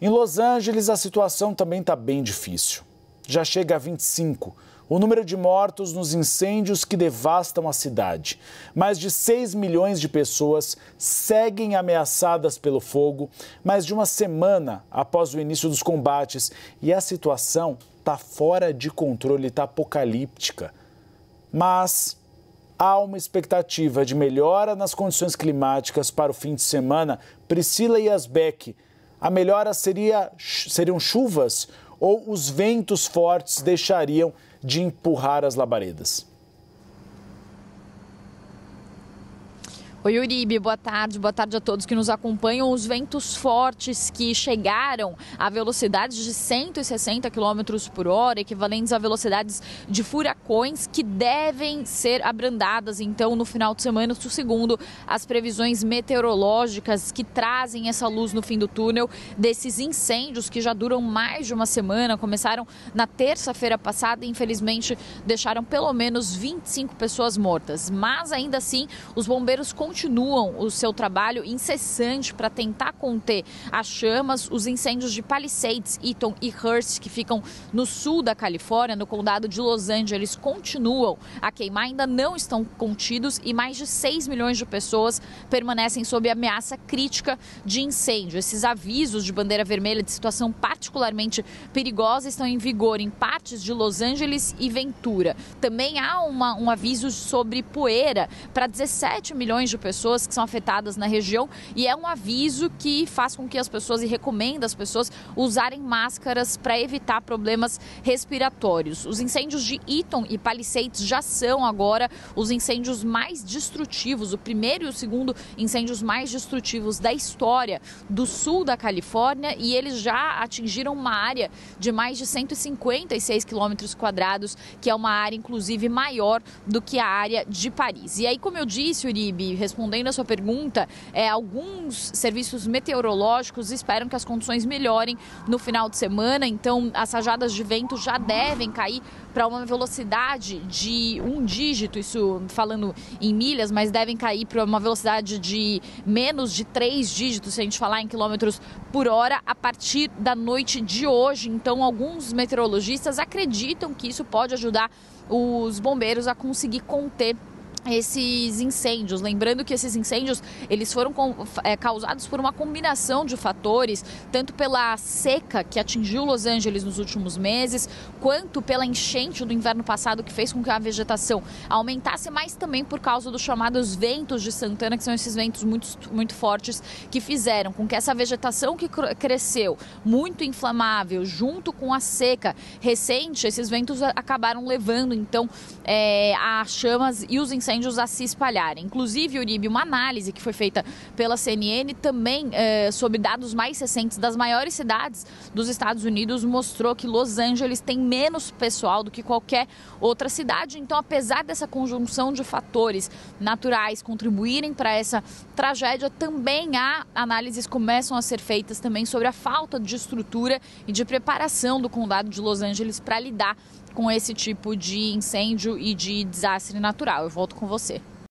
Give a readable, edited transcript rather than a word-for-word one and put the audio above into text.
Em Los Angeles, a situação também está bem difícil. Já chega a 25 o número de mortos nos incêndios que devastam a cidade. Mais de 6 milhões de pessoas seguem ameaçadas pelo fogo, mais de uma semana após o início dos combates. E a situação está fora de controle, está apocalíptica. Mas há uma expectativa de melhora nas condições climáticas para o fim de semana. Priscila Yazbek, a melhora seriam chuvas ou os ventos fortes deixariam de empurrar as labaredas? Oi, Uribe, boa tarde a todos que nos acompanham. Os ventos fortes que chegaram a velocidades de 160 km por hora, equivalentes a velocidades de furacões, que devem ser abrandadas, então, no final de semana, segundo as previsões meteorológicas que trazem essa luz no fim do túnel desses incêndios que já duram mais de uma semana. Começaram na terça-feira passada e, infelizmente, deixaram pelo menos 25 pessoas mortas. Mas, ainda assim, os bombeiros continuam o seu trabalho incessante para tentar conter as chamas. Os incêndios de Palisades, Eaton e Hearst, que ficam no sul da Califórnia, no condado de Los Angeles, continuam a queimar, ainda não estão contidos e mais de 6 milhões de pessoas permanecem sob ameaça crítica de incêndio. Esses avisos de bandeira vermelha de situação particularmente perigosa estão em vigor em partes de Los Angeles e Ventura. Também há um aviso sobre poeira para 17 milhões de pessoas que são afetadas na região, e é um aviso que faz com que as pessoas, e recomenda as pessoas usarem máscaras para evitar problemas respiratórios. Os incêndios de Eaton e Palisades já são agora os incêndios mais destrutivos, o primeiro e o segundo incêndios mais destrutivos da história do sul da Califórnia, e eles já atingiram uma área de mais de 156 quilômetros quadrados, que é uma área inclusive maior do que a área de Paris. E aí, como eu disse, Uribe, respondendo a sua pergunta, alguns serviços meteorológicos esperam que as condições melhorem no final de semana, então as rajadas de vento já devem cair para uma velocidade de 1 dígito, isso falando em milhas, mas devem cair para uma velocidade de menos de 3 dígitos, se a gente falar em quilômetros por hora, a partir da noite de hoje. Então, alguns meteorologistas acreditam que isso pode ajudar os bombeiros a conseguir conter esses incêndios. Lembrando que esses incêndios, eles foram causados por uma combinação de fatores, tanto pela seca que atingiu Los Angeles nos últimos meses, quanto pela enchente do inverno passado, que fez com que a vegetação aumentasse, mas também por causa dos chamados ventos de Santana, que são esses ventos muito fortes, que fizeram com que essa vegetação que cresceu muito inflamável, junto com a seca recente, esses ventos acabaram levando, então, as chamas e os incêndios a se espalharem. Inclusive, Uribe, uma análise que foi feita pela CNN também sobre dados mais recentes das maiores cidades dos Estados Unidos mostrou que Los Angeles tem menos pessoal do que qualquer outra cidade. Então, apesar dessa conjunção de fatores naturais contribuírem para essa tragédia, também há análises que começam a ser feitas também sobre a falta de estrutura e de preparação do condado de Los Angeles para lidar com esse tipo de incêndio e de desastre natural. Eu volto com você.